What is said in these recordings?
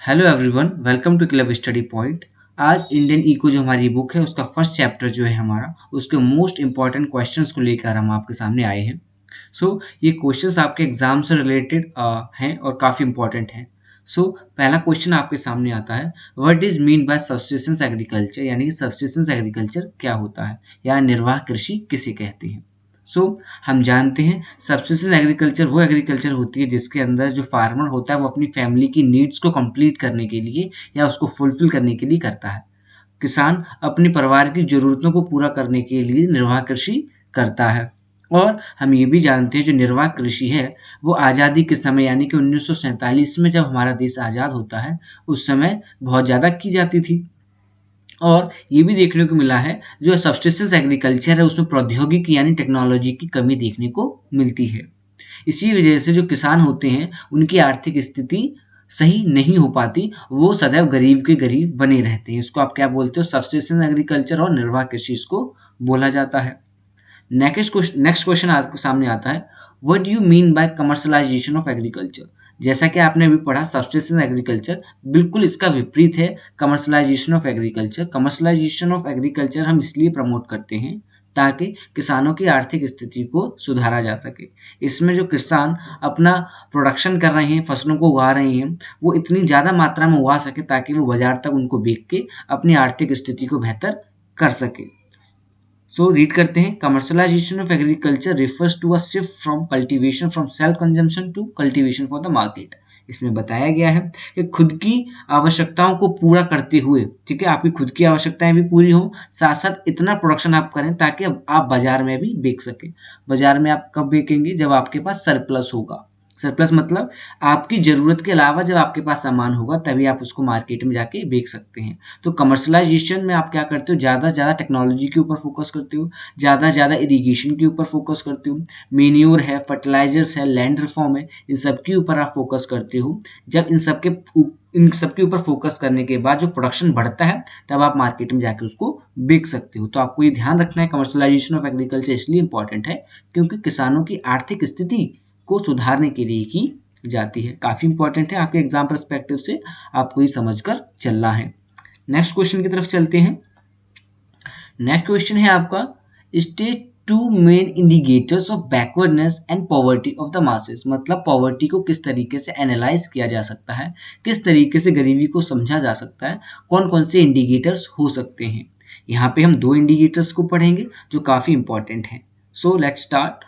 Hello everyone, welcome to club study point. आज Indian eco जो हमारी बुक है उसका फर्स्ट चैप्टर जो है हमारा उसके मोस्ट इंपॉर्टेंट क्वेश्चंस को लेकर हम आपके सामने आए हैं। ये क्वेश्चंस आपके एग्जाम से रिलेटेड हैं और काफ़ी इंपॉर्टेंट हैं। पहला क्वेश्चन आपके सामने आता है, what is mean by subsistence agriculture, यानी कि सब्सिस्टेंस एग्रीकल्चर क्या होता है या निर्वाह कृषि किसे कहते हैं। सो हम जानते हैं सब्सिस्टेंस एग्रीकल्चर वो एग्रीकल्चर होती है जिसके अंदर जो फार्मर होता है वो अपनी फैमिली की नीड्स को कंप्लीट करने के लिए या उसको फुलफिल करने के लिए करता है। किसान अपने परिवार की ज़रूरतों को पूरा करने के लिए निर्वाह कृषि करता है। और हम ये भी जानते हैं जो निर्वाह कृषि है वो आज़ादी के समय यानी कि 1947 में जब हमारा देश आज़ाद होता है उस समय बहुत ज़्यादा की जाती थी। और ये भी देखने को मिला है जो सब्सिस्टेंस एग्रीकल्चर है उसमें प्रौद्योगिकी यानी टेक्नोलॉजी की कमी देखने को मिलती है। इसी वजह से जो किसान होते हैं उनकी आर्थिक स्थिति सही नहीं हो पाती, वो सदैव गरीब के गरीब बने रहते हैं। इसको आप क्या बोलते हो, सब्सिस्टेंस एग्रीकल्चर और निर्वाह कृषि इसको बोला जाता है। नेक्स्ट क्वेश्चन आपके सामने आता है, what do you mean by commercialisation of agriculture. जैसा कि आपने अभी पढ़ा सब्सिस्टेंस एग्रीकल्चर बिल्कुल इसका विपरीत है commercialisation of agriculture. Commercialisation of agriculture हम इसलिए प्रमोट करते हैं ताकि किसानों की आर्थिक स्थिति को सुधारा जा सके। इसमें जो किसान अपना प्रोडक्शन कर रहे हैं, फसलों को उगा रहे हैं, वो इतनी ज़्यादा मात्रा में उगा सके ताकि वो बाजार तक उनको बेच के अपनी आर्थिक स्थिति को बेहतर कर सके। रीड करते हैं, commercialisation of agriculture refers to a shift from cultivation from self consumption to cultivation for the market. इसमें बताया गया है कि खुद की आवश्यकताओं को पूरा करते हुए, ठीक है, आपकी खुद की आवश्यकताएं भी पूरी हो, साथ साथ इतना प्रोडक्शन आप करें ताकि आप बाजार में भी बेच सकें। बाजार में आप कब बेचेंगे, जब आपके पास सरप्लस होगा। सरप्लस मतलब आपकी ज़रूरत के अलावा जब आपके पास सामान होगा तभी आप उसको मार्केट में जाके बेच सकते हैं। तो कमर्शलाइजेशन में आप क्या करते हो, ज़्यादा से ज़्यादा टेक्नोलॉजी के ऊपर फोकस करते हो, ज़्यादा से ज़्यादा इरिगेशन के ऊपर फोकस करते हो, मेन्योर है, फर्टिलाइजर्स है, लैंड रिफॉर्म है, इन सब के ऊपर आप फोकस करते हो। जब इन सब के ऊपर फोकस करने के बाद जो प्रोडक्शन बढ़ता है तब आप मार्केट में जाकर उसको बेच सकते हो। तो आपको ये ध्यान रखना है, कमर्शलाइजेशन ऑफ एग्रीकल्चर इसलिए इंपॉर्टेंट है क्योंकि किसानों की आर्थिक स्थिति को सुधारने के लिए की जाती है। काफ़ी इंपॉर्टेंट है, आपके एग्जाम पर्सपेक्टिव से आपको ये समझकर चलना है। नेक्स्ट क्वेश्चन की तरफ चलते हैं। नेक्स्ट क्वेश्चन है आपका, state two main indicators of backwardness and poverty of the masses. मतलब पॉवर्टी को किस तरीके से एनालाइज किया जा सकता है, किस तरीके से गरीबी को समझा जा सकता है, कौन कौन से इंडिकेटर्स हो सकते हैं। यहाँ पे हम दो इंडिकेटर्स को पढ़ेंगे जो काफ़ी इंपॉर्टेंट हैं। Let's start.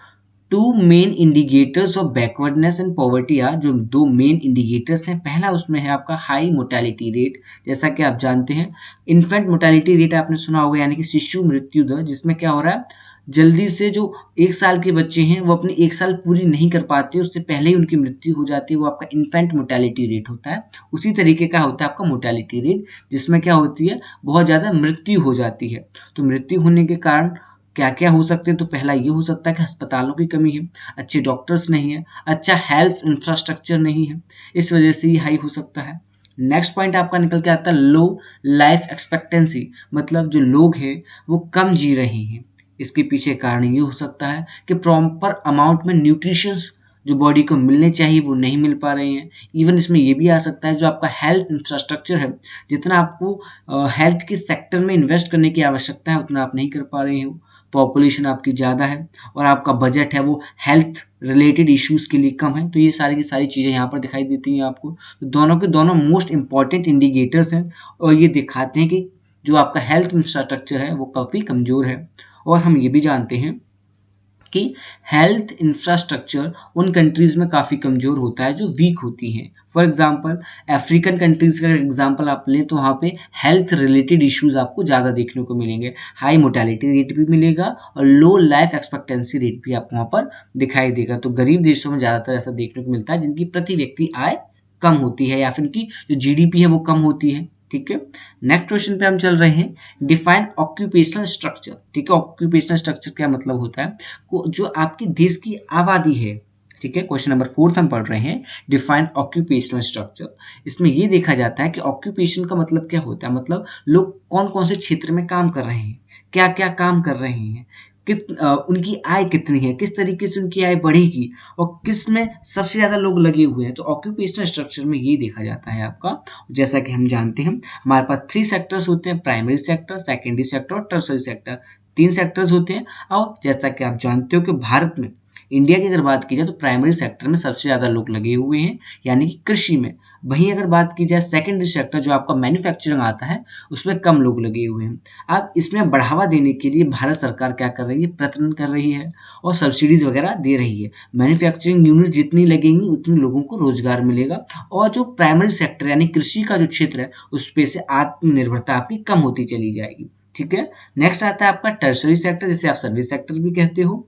Two main indicators of backwardness and poverty are, जो दो मेन इंडिकेटर्स हैं, पहला उसमें है आपका हाई मोर्टेलिटी रेट। जैसा कि आप जानते हैं इन्फेंट मोर्टेलिटी रेट आपने सुना होगा, यानी कि शिशु मृत्यु दर, जिसमें क्या हो रहा है, जल्दी से जो 1 साल के बच्चे हैं वो अपनी 1 साल पूरी नहीं कर पाते, उससे पहले ही उनकी मृत्यु हो जाती है, वो आपका इन्फेंट मोर्टेलिटी रेट होता है। उसी तरीके का होता है आपका मोर्टेलिटी रेट, जिसमें क्या होती है, बहुत ज़्यादा मृत्यु हो जाती है। तो मृत्यु होने के कारण क्या क्या हो सकते हैं, तो पहला ये हो सकता है कि अस्पतालों की कमी है, अच्छे डॉक्टर्स नहीं है, अच्छा हेल्थ इंफ्रास्ट्रक्चर नहीं है, इस वजह से ये हाई हो सकता है। नेक्स्ट पॉइंट आपका निकल के आता है लो लाइफ एक्सपेक्टेंसी। मतलब जो लोग हैं वो कम जी रहे हैं। इसके पीछे कारण ये हो सकता है कि प्रॉपर अमाउंट में न्यूट्रिशंस जो बॉडी को मिलने चाहिए वो नहीं मिल पा रहे हैं। इवन इसमें ये भी आ सकता है जो आपका हेल्थ इंफ्रास्ट्रक्चर है, जितना आपको हेल्थ के सेक्टर में इन्वेस्ट करने की आवश्यकता है उतना आप नहीं कर पा रहे हो। पॉपुलेशन आपकी ज़्यादा है और आपका बजट है वो हेल्थ रिलेटेड इश्यूज़ के लिए कम है, तो ये सारी की सारी चीज़ें यहाँ पर दिखाई देती हैं आपको। तो दोनों के दोनों मोस्ट इंपॉर्टेंट इंडिकेटर्स हैं और ये दिखाते हैं कि जो आपका हेल्थ इंफ्रास्ट्रक्चर है वो काफ़ी कमज़ोर है। और हम ये भी जानते हैं कि हेल्थ इंफ्रास्ट्रक्चर उन कंट्रीज़ में काफ़ी कमज़ोर होता है जो वीक होती हैं। फॉर एग्जांपल अफ्रीकन कंट्रीज़ का एग्जांपल आप लें तो वहाँ पे हेल्थ रिलेटेड इश्यूज़ आपको ज़्यादा देखने को मिलेंगे, हाई मोर्टेलिटी रेट भी मिलेगा और लो लाइफ एक्सपेक्टेंसी रेट भी आपको वहाँ पर दिखाई देगा। तो गरीब देशों में ज़्यादातर ऐसा देखने को मिलता है जिनकी प्रति व्यक्ति आय कम होती है या फिर उनकी जो जीडीपी है वो कम होती है। ठीक है, नेक्स्ट क्वेश्चन पे हम चल रहे हैं, डिफाइन ऑक्यूपेशनल स्ट्रक्चर। ठीक है, ऑक्यूपेशनल स्ट्रक्चर क्या मतलब होता है, जो आपकी देश की आबादी है। ठीक है, क्वेश्चन नंबर 4 हम पढ़ रहे हैं, डिफाइन ऑक्यूपेशनल स्ट्रक्चर। इसमें ये देखा जाता है कि ऑक्यूपेशन का मतलब क्या होता है, मतलब लोग कौन कौन से क्षेत्र में काम कर रहे हैं, क्या क्या काम कर रहे हैं, उनकी आय कितनी है, किस तरीके से उनकी आय बढ़ेगी और किस में सबसे ज़्यादा लोग लगे हुए हैं। तो ऑक्यूपेशनल स्ट्रक्चर में ये देखा जाता है आपका। जैसा कि हम जानते हैं हमारे पास 3 सेक्टर्स होते हैं, प्राइमरी सेक्टर, सेकेंडरी सेक्टर और टर्सरी सेक्टर। 3 सेक्टर्स होते हैं। और जैसा कि आप जानते हो कि भारत में, इंडिया की अगर बात की जाए तो प्राइमरी सेक्टर में सबसे ज़्यादा लोग लगे हुए हैं, यानी कि कृषि में। वहीं अगर बात की जाए सेकेंडरी सेक्टर जो आपका मैन्युफैक्चरिंग आता है, उसमें कम लोग लगे हुए हैं। अब इसमें बढ़ावा देने के लिए भारत सरकार क्या कर रही है, प्रयत्न कर रही है और सब्सिडीज वगैरह दे रही है। मैन्युफैक्चरिंग यूनिट जितनी लगेंगी उतने लोगों को रोजगार मिलेगा और जो प्राइमरी सेक्टर यानी कृषि का जो क्षेत्र है उस पे से आत्मनिर्भरता आपकी कम होती चली जाएगी। ठीक है। नेक्स्ट आता है आपका टर्सरी सेक्टर, जिसे आप सर्विस सेक्टर भी कहते हो,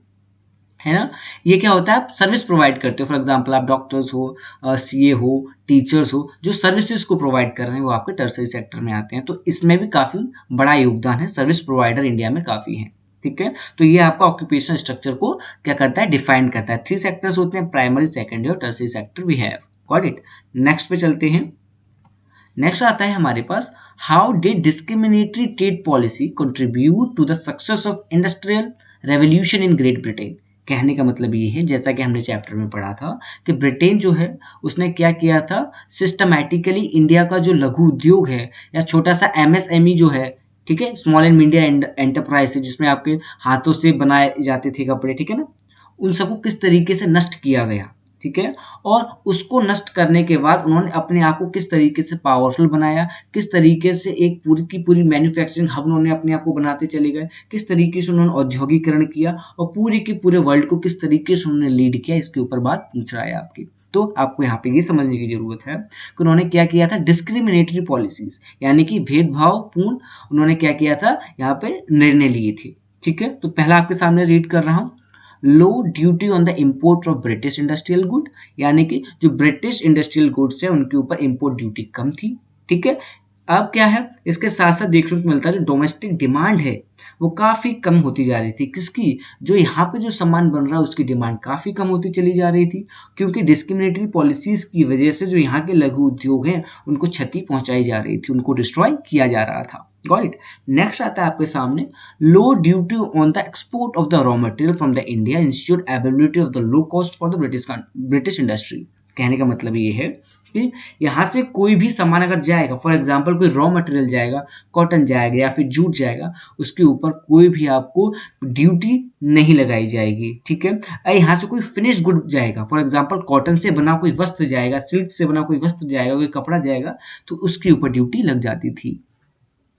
है ना। ये क्या होता है, आप सर्विस प्रोवाइड करते हो। फॉर एग्जांपल आप डॉक्टर्स हो, सीए हो, टीचर्स हो, जो सर्विसेज को प्रोवाइड कर रहे हैं वो आपके टर्सरी सेक्टर में आते हैं। तो इसमें भी काफ़ी बड़ा योगदान है, सर्विस प्रोवाइडर इंडिया में काफ़ी है। ठीक है। तो ये आपका ऑक्यूपेशनल स्ट्रक्चर को क्या करता है, डिफाइन करता है। 3 सेक्टर्स होते हैं, प्राइमरी, सेकेंडरी और tertiary sector we have got it. Next पे चलते हैं। नेक्स्ट आता है हमारे पास, how did discriminatory trade policy contribute to the success of industrial revolution in Great Britain. कहने का मतलब ये है, जैसा कि हमने चैप्टर में पढ़ा था कि ब्रिटेन जो है उसने क्या किया था, सिस्टमैटिकली इंडिया का जो लघु उद्योग है या छोटा सा एमएसएमई जो है, ठीक है, स्मॉल एंड मीडियम एंटरप्राइज है, जिसमें आपके हाथों से बनाए जाते थे कपड़े, ठीक है ना, उन सबको किस तरीके से नष्ट किया गया। ठीक है। और उसको नष्ट करने के बाद उन्होंने अपने आप को किस तरीके से पावरफुल बनाया, किस तरीके से एक पूरी की पूरी मैन्युफैक्चरिंग हब उन्होंने अपने आप को बनाते चले गए, किस तरीके से उन्होंने औद्योगिकरण किया और पूरे के पूरे वर्ल्ड को किस तरीके से उन्होंने लीड किया, इसके ऊपर बात पूछ रहा है आपकी। तो आपको यहाँ पे ये समझने की जरूरत है कि उन्होंने क्या किया था, डिस्क्रिमिनेटरी पॉलिसीज यानी कि भेदभावपूर्ण उन्होंने क्या किया था, यहाँ पे निर्णय लिए थे। ठीक है। तो पहला आपके सामने रीड कर रहा हूँ, low duty on the import of British industrial good, यानी कि जो ब्रिटिश इंडस्ट्रियल गुड्स है उनके ऊपर इम्पोर्ट ड्यूटी कम थी। ठीक है। अब क्या है, इसके साथ साथ देखने को मिलता है जो डोमेस्टिक डिमांड है वो काफ़ी कम होती जा रही थी। किसकी, जो यहाँ पे जो सामान बन रहा है उसकी डिमांड काफ़ी कम होती चली जा रही थी, क्योंकि डिस्क्रिमिनेटरी पॉलिसीज की वजह से जो यहाँ के लघु उद्योग हैं उनको क्षति पहुंचाई जा रही थी, उनको डिस्ट्रॉय किया जा रहा था। Got it. नेक्स्ट आता है आपके सामने, low duty on the export of the raw material from the India insured availability of the low cost for the British industry. कहने का मतलब ये है कि यहाँ से कोई भी सामान अगर जाएगा, फॉर एग्जांपल कोई रॉ मटेरियल जाएगा, कॉटन जाएगा या फिर जूट जाएगा, उसके ऊपर कोई भी आपको ड्यूटी नहीं लगाई जाएगी। ठीक है। यहाँ से कोई फिनिश गुड जाएगा, फॉर एग्जांपल कॉटन से बना कोई वस्त्र जाएगा, सिल्क से बना कोई वस्त्र जाएगा, कोई कपड़ा जाएगा, तो उसके ऊपर ड्यूटी लग जाती थी।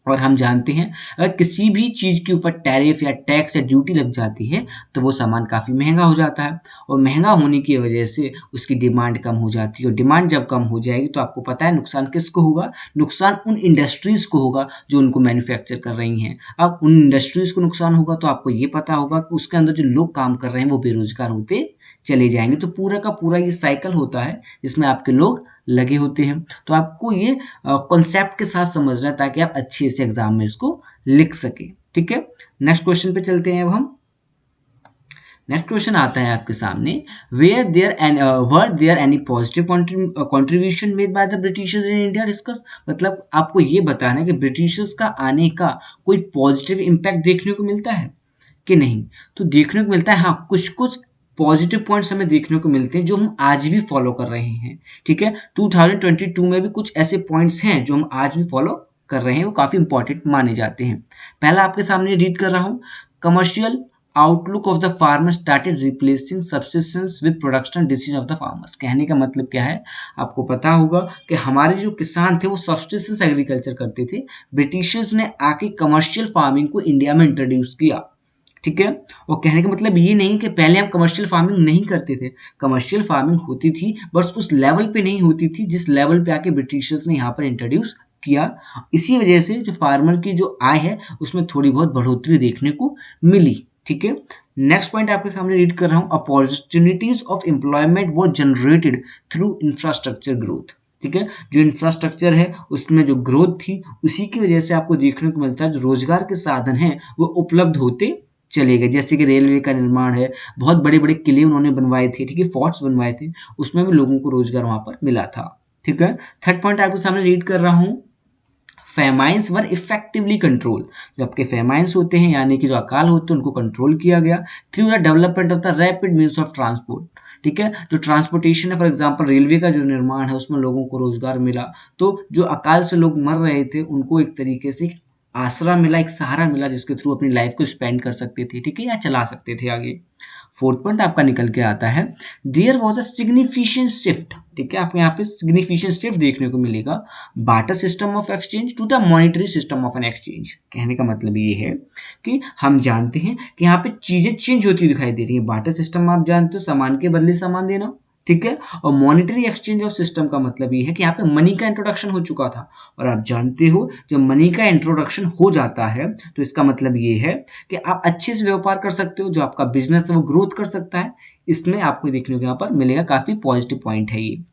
और हम जानते हैं अगर किसी भी चीज़ के ऊपर टैरिफ या टैक्स या ड्यूटी लग जाती है तो वो सामान काफ़ी महंगा हो जाता है, और महंगा होने की वजह से उसकी डिमांड कम हो जाती है। और डिमांड जब कम हो जाएगी तो आपको पता है नुकसान किसको होगा, नुकसान उन इंडस्ट्रीज़ को होगा जो उनको मैन्युफैक्चर कर रही हैं। अब उन इंडस्ट्रीज़ को नुकसान होगा तो आपको ये पता होगा कि उसके अंदर जो लोग काम कर रहे हैं वो बेरोजगार होते चले जाएंगे। तो पूरा का पूरा ये साइकिल होता है जिसमें आपके लोग लगे होते हैं। तो आपको ये कॉन्सेप्ट के साथ समझना है ताकि आप अच्छे से एग्जाम में इसको लिख सके। ठीक है। नेक्स्ट क्वेश्चन पे चलते हैं अब हम। नेक्स्ट क्वेश्चन आता है आपके सामने, were there any positive contribution made by the Britishers in India discuss. मतलब आपको ये बताना है कि ब्रिटिशर्स का आने का कोई पॉजिटिव इम्पैक्ट देखने को मिलता है कि नहीं। तो देखने को मिलता है, हाँ, कुछ कुछ पॉजिटिव पॉइंट्स हमें देखने को मिलते हैं जो हम आज भी फॉलो कर रहे हैं। ठीक है। 2022 में भी कुछ ऐसे पॉइंट्स हैं जो हम आज भी फॉलो कर रहे हैं, वो काफ़ी इंपॉर्टेंट माने जाते हैं। पहला आपके सामने रीड कर रहा हूँ, commercial outlook of the farmer started replacing subsistence with production decision of the farmers. कहने का मतलब क्या है, आपको पता होगा कि हमारे जो किसान थे वो सब्सिस्टेंस एग्रीकल्चर करते थे। ब्रिटिशर्स ने आके कमर्शियल फार्मिंग को इंडिया में इंट्रोड्यूस किया। ठीक है। और कहने का मतलब ये नहीं कि पहले हम कमर्शियल फार्मिंग नहीं करते थे, कमर्शियल फार्मिंग होती थी, बस उस लेवल पे नहीं होती थी जिस लेवल पे आके ब्रिटिशर्स ने यहाँ पर इंट्रोड्यूस किया। इसी वजह से जो फार्मर की जो आय है उसमें थोड़ी बहुत बढ़ोतरी देखने को मिली। ठीक है। नेक्स्ट पॉइंट आपके सामने रीड कर रहा हूँ, अपॉर्चुनिटीज ऑफ एम्प्लॉयमेंट वो जनरेटेड थ्रू इंफ्रास्ट्रक्चर ग्रोथ। ठीक है। जो इंफ्रास्ट्रक्चर है उसमें जो ग्रोथ थी उसी की वजह से आपको देखने को मिलता है जो रोजगार के साधन हैं वो उपलब्ध होते चले गए। जैसे कि रेलवे का निर्माण है, बहुत बड़े बड़े किले उन्होंने बनवाए थे, ठीक है, फोर्ट्स बनवाए थे, उसमें भी लोगों को रोजगार वहां पर मिला था। ठीक है। थर्ड पॉइंट आपके सामने रीड कर रहा हूँ, फेमाइंस वर इफेक्टिवली कंट्रोल, जो आपके फेमाइंस होते हैं यानी कि जो अकाल होते हैं उनको कंट्रोल किया गया through the development of the rapid means of transport. ठीक है, जो ट्रांसपोर्टेशन है, फॉर एग्जांपल रेलवे का जो निर्माण है उसमें लोगों को रोजगार मिला, तो जो अकाल से लोग मर रहे थे उनको एक तरीके से आसरा मिला, एक सहारा मिला जिसके थ्रू अपनी लाइफ को स्पेंड कर सकते थे, ठीक है, या चला सकते थे आगे। फोर्थ पॉइंट आपका निकल के आता है there was a significant shift. ठीक है, आपको यहाँ पे सिग्निफिकेंट शिफ्ट देखने को मिलेगा barter system of exchange to the monetary system of an exchange. कहने का मतलब ये है कि हम जानते हैं कि यहाँ पे चीजें चेंज होती दिखाई दे रही है। बार्टर सिस्टम आप जानते हो, सामान के बदले सामान देना, ठीक है, और मॉनिटरी एक्सचेंज ऑफ सिस्टम का मतलब ये है कि यहाँ पे मनी का इंट्रोडक्शन हो चुका था, और आप जानते हो जब मनी का इंट्रोडक्शन हो जाता है तो इसका मतलब ये है कि आप अच्छे से व्यापार कर सकते हो, जो आपका बिजनेस है वो ग्रोथ कर सकता है। इसमें आपको देखने को यहाँ पर मिलेगा, काफी पॉजिटिव पॉइंट है ये।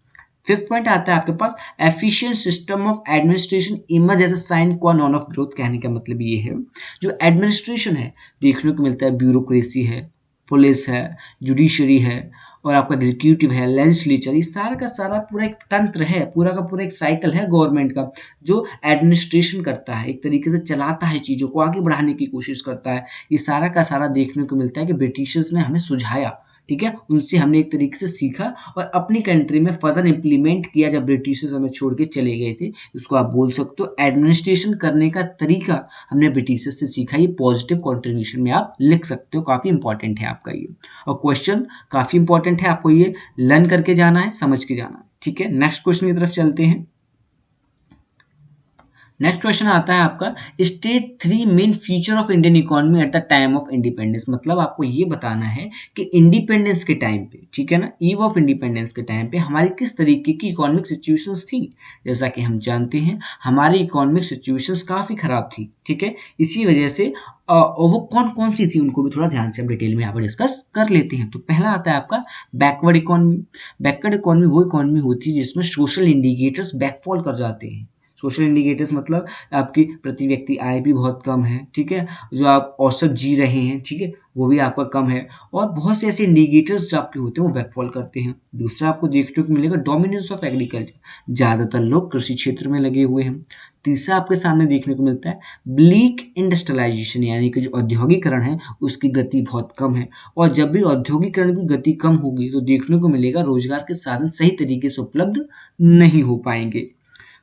फिफ्थ पॉइंट आता है आपके पास efficient system of administration emerge as a sine qua non of growth. कहने का मतलब ये है जो एडमिनिस्ट्रेशन है देखने को मिलता है, ब्यूरोक्रेसी है, पुलिस है, जुडिशरी है, और आपका एग्जीक्यूटिव है, लेजिस्लेचर, ये सारा का सारा पूरा एक तंत्र है, पूरा का पूरा एक साइकिल है गवर्नमेंट का, जो एडमिनिस्ट्रेशन करता है, एक तरीके से चलाता है, चीज़ों को आगे बढ़ाने की कोशिश करता है। ये सारा का सारा देखने को मिलता है कि ब्रिटिशर्स ने हमें सुझाया, ठीक है, उनसे हमने एक तरीके से सीखा और अपनी कंट्री में फर्दर इम्प्लीमेंट किया जब ब्रिटिशर्स हमें छोड़ के चले गए थे। इसको आप बोल सकते हो एडमिनिस्ट्रेशन करने का तरीका हमने ब्रिटिशर्स से सीखा। ये पॉजिटिव कॉन्ट्रीब्यूशन में आप लिख सकते हो, काफ़ी इंपॉर्टेंट है आपका ये, और क्वेश्चन काफ़ी इंपॉर्टेंट है, आपको ये लर्न करके जाना है, समझ के जाना है। ठीक है, नेक्स्ट क्वेश्चन की तरफ चलते हैं। नेक्स्ट क्वेश्चन आता है आपका state three main feature of Indian economy at the time of independence. मतलब आपको ये बताना है कि इंडिपेंडेंस के टाइम पे, ठीक है ना, ईव ऑफ इंडिपेंडेंस के टाइम पे हमारी किस तरीके की इकोनॉमिक सिचुएशंस थी। जैसा कि हम जानते हैं हमारी इकोनॉमिक सिचुएशंस काफ़ी ख़राब थी, ठीक है, इसी वजह से वो कौन कौन सी थी उनको भी थोड़ा ध्यान से हम डिटेल में यहाँ पर डिस्कस कर लेते हैं। तो पहला आता है आपका बैकवर्ड इकोनॉमी। बैकवर्ड इकोनॉमी वो इकोनॉमी होती है जिसमें सोशल इंडिकेटर्स बैकफॉल कर जाते हैं। सोशल इंडिकेटर्स मतलब आपकी प्रति व्यक्ति आय भी बहुत कम है, ठीक है, जो आप औसत जी रहे हैं, ठीक है, वो भी आपका कम है, और बहुत से ऐसे इंडिकेटर्स जो आपके होते हैं वो बैकफॉल करते हैं। दूसरा आपको देखने को मिलेगा डोमिनेंस ऑफ एग्रीकल्चर, ज़्यादातर लोग कृषि क्षेत्र में लगे हुए हैं। तीसरा आपके सामने देखने को मिलता है ब्लीक इंडस्ट्रियलाइजेशन, यानी कि जो औद्योगिकरण है उसकी गति बहुत कम है, और जब भी औद्योगिकरण की गति कम होगी तो देखने को मिलेगा रोजगार के साधन सही तरीके से उपलब्ध नहीं हो पाएंगे।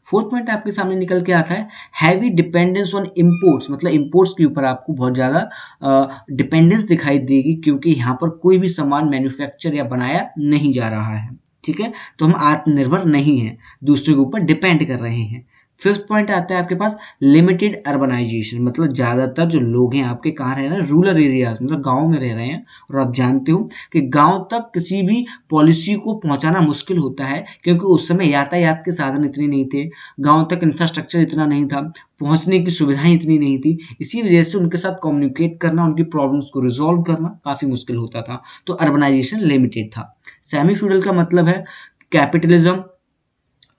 फोर्थ पॉइंट आपके सामने निकल के आता है हैवी डिपेंडेंस ऑन इंपोर्ट्स। मतलब इंपोर्ट्स के ऊपर आपको बहुत ज़्यादा डिपेंडेंस दिखाई देगी, क्योंकि यहाँ पर कोई भी सामान मैन्युफैक्चर या बनाया नहीं जा रहा है, ठीक है, तो हम आत्मनिर्भर नहीं हैं, दूसरे के ऊपर डिपेंड कर रहे हैं। फिफ्थ पॉइंट आता है आपके पास लिमिटेड अर्बनाइजेशन। मतलब ज़्यादातर जो लोग हैं आपके कहाँ रह रहे हैं, रूरल एरियाज, मतलब गाँव में रह रहे हैं, और आप जानते हो कि गाँव तक किसी भी पॉलिसी को पहुँचाना मुश्किल होता है, क्योंकि उस समय यातायात के साधन इतने नहीं थे, गाँव तक इंफ्रास्ट्रक्चर इतना नहीं था, पहुँचने की सुविधाएं इतनी नहीं थी, इसी वजह से उनके साथ कम्युनिकेट करना, उनकी प्रॉब्लम्स को रिजॉल्व करना काफ़ी मुश्किल होता था, तो अर्बनाइजेशन लिमिटेड था। सेमी फ्यूडल का मतलब है कैपिटलिज्म,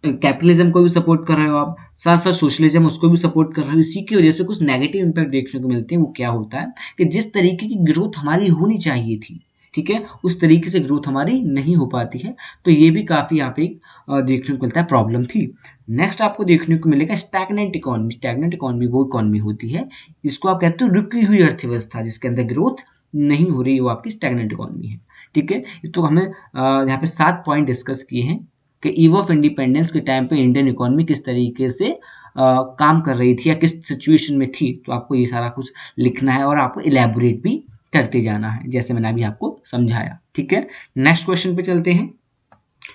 कैपिटलिज्म को भी सपोर्ट कर रहे हो आप, साथ साथ सोशलिज्म उसको भी सपोर्ट कर रहे हो। इसी की वजह से कुछ नेगेटिव इम्पैक्ट देखने को मिलते हैं। वो क्या होता है कि जिस तरीके की ग्रोथ हमारी होनी चाहिए थी, ठीक है, उस तरीके से ग्रोथ हमारी नहीं हो पाती है, तो ये भी काफ़ी यहाँ पे देखने को मिलता है, प्रॉब्लम थी। नेक्स्ट आपको देखने को मिलेगा स्टैग्नेंट इकोनॉमी। स्टैग्नेंट इकोनॉमी वो इकोनॉमी होती है जिसको आप कहते हो रुकी हुई अर्थव्यवस्था, जिसके अंदर ग्रोथ नहीं हो रही, वो आपकी स्टैग्नेंट इकोनॉमी है, ठीक है। तो हमें यहाँ पे 7 पॉइंट डिस्कस किए हैं कि ईव ऑफ इंडिपेंडेंस के टाइम पे इंडियन इकोनॉमी किस तरीके से काम कर रही थी या किस सिचुएशन में थी। तो आपको ये सारा कुछ लिखना है और आपको इलेबोरेट भी करते जाना है, जैसे मैंने अभी आपको समझाया, ठीक है। नेक्स्ट क्वेश्चन पे चलते हैं।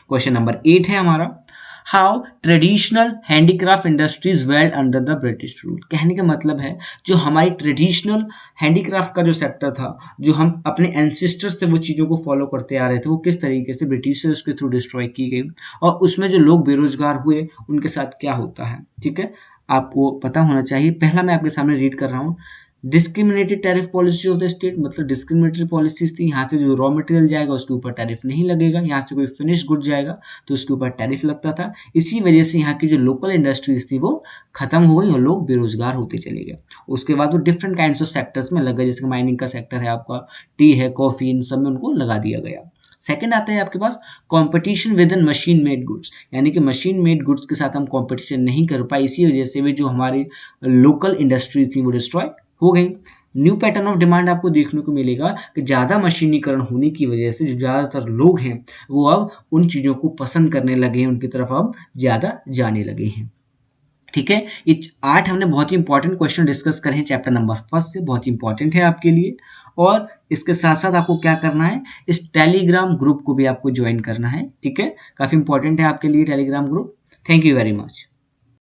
क्वेश्चन नंबर 8 है हमारा, how traditional handicraft industries weld under the British rule. कहने का मतलब है जो हमारी ट्रेडिशनल हैंडीक्राफ्ट का जो सेक्टर था, जो हम अपने एंसेस्टर्स से वो चीज़ों को फॉलो करते आ रहे थे, वो किस तरीके से ब्रिटिशर्स के थ्रू डिस्ट्रॉय की गई, और उसमें जो लोग बेरोजगार हुए उनके साथ क्या होता है, ठीक है, आपको पता होना चाहिए। पहला मैं आपके सामने रीड कर रहा हूँ, discriminated tariff policy of the state. मतलब डिस्क्रिमिनेटरी पॉलिसीज थी, यहाँ से जो रॉ मटेरियल जाएगा उसके ऊपर टैरिफ नहीं लगेगा, यहाँ से कोई फिनिश गुड जाएगा तो उसके ऊपर टैरिफ लगता था। इसी वजह से यहाँ की जो लोकल इंडस्ट्रीज थी वो खत्म हो गई और लोग बेरोजगार होते चले गए। उसके बाद वो डिफरेंट काइंड्स ऑफ सेक्टर्स में लग गए, जैसे माइनिंग का सेक्टर है आपका, टी है, कॉफी, इन सब में उनको लगा दिया गया। सेकंड आता है आपके पास competition within machine made goods, यानी कि मशीन मेड गुड्स के साथ हम कंपटीशन नहीं कर पाए, इसी वजह से भी जो हमारी लोकल इंडस्ट्री थी वो डिस्ट्रॉय हो गई। न्यू पैटर्न ऑफ डिमांड आपको देखने को मिलेगा कि ज़्यादा मशीनीकरण होने की वजह से जो ज़्यादातर लोग हैं वो अब उन चीज़ों को पसंद करने लगे हैं, उनकी तरफ अब ज़्यादा जाने लगे हैं। ठीक है, ये 8 हमने बहुत ही इंपॉर्टेंट क्वेश्चन डिस्कस करे हैं चैप्टर नंबर फर्स्ट से, बहुत ही इंपॉर्टेंट है आपके लिए। और इसके साथ साथ आपको क्या करना है, इस टेलीग्राम ग्रुप को भी आपको ज्वाइन करना है। ठीक है, काफ़ी इंपॉर्टेंट है आपके लिए Telegram group. Thank you very much.